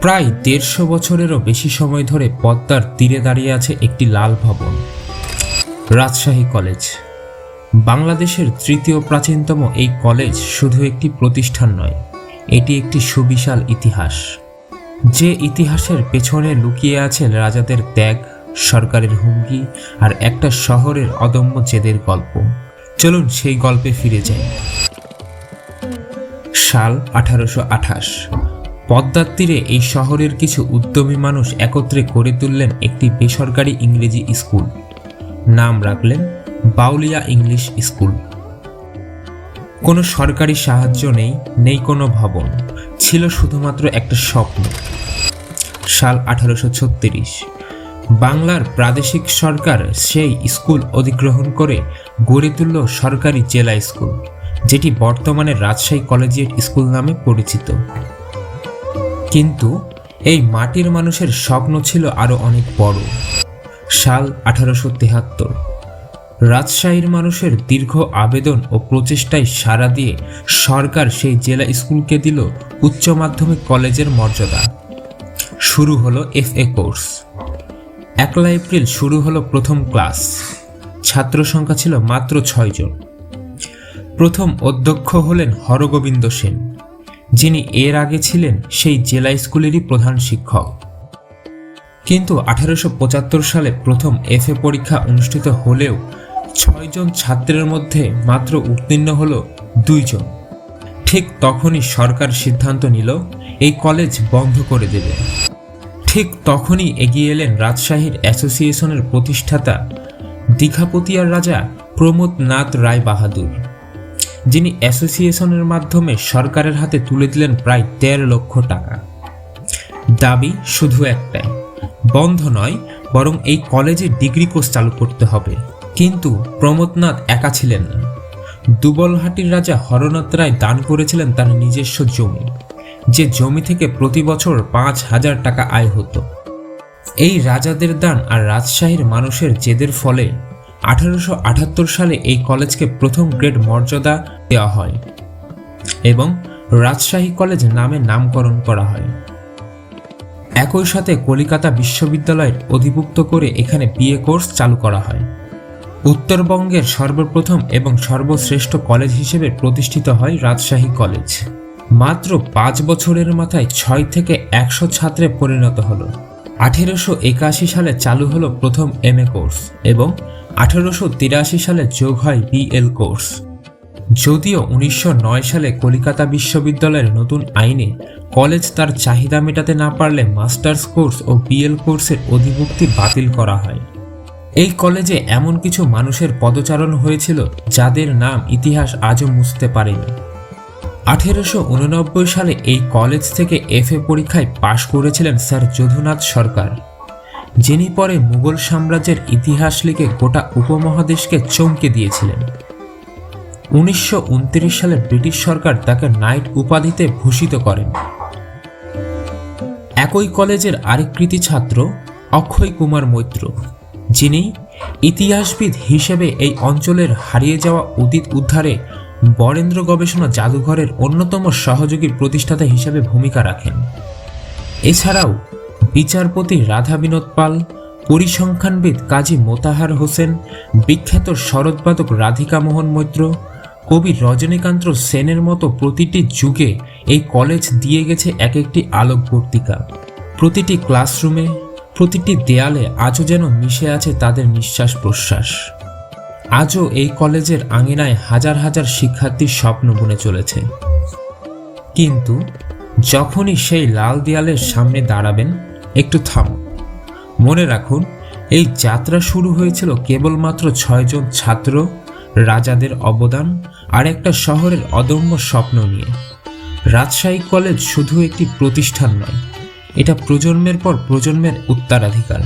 প্রায় ১৫০ বছরেরও বেশি সময় ধরে পদ্মার তীরে দাঁড়িয়ে আছে একটি লাল ভবন, রাজশাহী কলেজ। বাংলাদেশের তৃতীয় প্রাচীনতম এই কলেজ শুধু একটি প্রতিষ্ঠান নয়, এটি একটি সুবিশাল ইতিহাস, যে ইতিহাসের পেছনে লুকিয়ে আছে রাজাদের ত্যাগ, সরকারের হুমকি আর একটা শহরের অদম্য জেদের গল্প। চলুন সেই গল্পে ফিরে যাই। সাল 1828। পদ্মার তীরে এই শহরের কিছু উদ্যমী মানুষ একত্রে গড়ে তুললেন একটি বেসরকারি ইংরেজি স্কুল। নাম রাখলেন বাউলিয়া ইংলিশ স্কুল। কোনো সরকারি সাহায্য নেই কোনো ভবন, ছিল শুধুমাত্র একটা স্বপ্ন। সাল 1836। বাংলার প্রাদেশিক সরকার সেই স্কুল অধিগ্রহণ করে গড়ে তুলল সরকারি জেলা স্কুল, যেটি বর্তমানে রাজশাহী কলেজিয়েট স্কুল নামে পরিচিত। কিন্তু এই মাটির মানুষের স্বপ্ন ছিল আরও অনেক বড়। সাল 1873। রাজশাহীর মানুষের দীর্ঘ আবেদন ও প্রচেষ্টায় সাড়া দিয়ে সরকার সেই জেলা স্কুলকে দিল উচ্চ মাধ্যমিক কলেজের মর্যাদা। শুরু হলো FA কোর্স। 1 এপ্রিল শুরু হলো প্রথম ক্লাস। ছাত্র সংখ্যা ছিল মাত্র 6 জন। প্রথম অধ্যক্ষ হলেন হরগোবিন্দ সেন, যিনি এর আগে ছিলেন সেই জেলা স্কুলেরই প্রধান শিক্ষক। কিন্তু 1875 সালে প্রথম FA পরীক্ষা অনুষ্ঠিত হলেও 6 জন ছাত্রের মধ্যে মাত্র উত্তীর্ণ হল 2 জন। ঠিক তখনই সরকার সিদ্ধান্ত নিল এই কলেজ বন্ধ করে দেবে। ঠিক তখনই এগিয়ে এলেন রাজশাহীর অ্যাসোসিয়েশনের প্রতিষ্ঠাতা দীঘাপতিয়ার রাজা প্রমোদ নাথ রায় বাহাদুর, যিনি অ্যাসোসিয়েশনের মাধ্যমে সরকারের হাতে তুলে দিলেন প্রায় 13 লক্ষ টাকা। দাবি শুধু একটাই, বন্ধ নয়, বরং এই কলেজে ডিগ্রি কোর্স চালু করতে হবে। কিন্তু প্রমোদনাথ একা ছিলেন না। দুবলহাটির রাজা হরনাথ রায় দান করেছিলেন তার নিজস্ব জমি, যে জমি থেকে প্রতি বছর 5,000 টাকা আয় হতো। এই রাজাদের দান আর রাজশাহীর মানুষের জেদের ফলে 1878 সালে এই কলেজকে প্রথম গ্রেড মর্যাদা দেওয়া হয় এবং রাজশাহী কলেজ নামে নামকরণ করা হয়। একই সাথে কলিকাতা বিশ্ববিদ্যালয়ের অধিভুক্ত করে এখানে BA কোর্স চালু করা হয়। উত্তরবঙ্গের সর্বপ্রথম এবং সর্বশ্রেষ্ঠ কলেজ হিসেবে প্রতিষ্ঠিত হয় রাজশাহী কলেজ। মাত্র 5 বছরের মাথায় 6 থেকে 100 ছাত্রে পরিণত হলো। 1881 সালে চালু হলো প্রথম MA কোর্স এবং 1883 সালে যোগ হয় BL কোর্স। যদিও 1909 সালে কলিকাতা বিশ্ববিদ্যালয়ের নতুন আইনে কলেজ তার চাহিদা মেটাতে না পারলে মাস্টার্স কোর্স ও BL কোর্সের অধিভুক্তি বাতিল করা হয়। এই কলেজে এমন কিছু মানুষের পদচারণ হয়েছিল যাদের নাম ইতিহাস আজও মুছতে পারেনি। 1889 সালে এই কলেজ থেকে FA পরীক্ষায় পাশ করেছিলেন স্যার যদুনাথ সরকার, যিনি পরে মুঘল সাম্রাজ্যের ইতিহাস লিখে গোটা উপমহাদেশকে চমকে দিয়েছিলেন। 1929 সালে ব্রিটিশ সরকার তাকে নাইট উপাধিতে ভূষিত করেন। একই কলেজের আরেক কৃতী ছাত্র অক্ষয় কুমার মৈত্র, যিনি ইতিহাসবিদ হিসেবে এই অঞ্চলের হারিয়ে যাওয়া অতীত উদ্ধারে বরেন্দ্র গবেষণা জাদুঘরের অন্যতম সহযোগী প্রতিষ্ঠাতা হিসেবে ভূমিকা রাখেন। এছাড়াও বিচারপতি রাধা বিনোদ পাল, পরিসংখ্যানবিদ কাজী মোতাহার হোসেন, বিখ্যাত সরোদবাদক রাধিকা মোহন মৈত্র, কবি রজনীকান্ত সেনের মতো প্রতিটি যুগে এই কলেজ দিয়ে গেছে এক একটি আলোকবর্তিকা। প্রতিটি ক্লাসরুমে, প্রতিটি দেয়ালে আজও যেন মিশে আছে তাদের নিঃশ্বাস প্রশ্বাস। আজও এই কলেজের আঙিনায় হাজার হাজার শিক্ষার্থীর স্বপ্ন বুনে চলেছে। কিন্তু যখনই সেই লাল দেয়ালের সামনে দাঁড়াবেন, একটু থামুন। মনে রাখুন, এই যাত্রা শুরু হয়েছিল কেবলমাত্র 6 জন ছাত্র, রাজাদের অবদান আর একটা শহরের অদম্য স্বপ্ন নিয়ে। রাজশাহী কলেজ শুধু একটি প্রতিষ্ঠান নয়, এটা প্রজন্মের পর প্রজন্মের উত্তরাধিকার।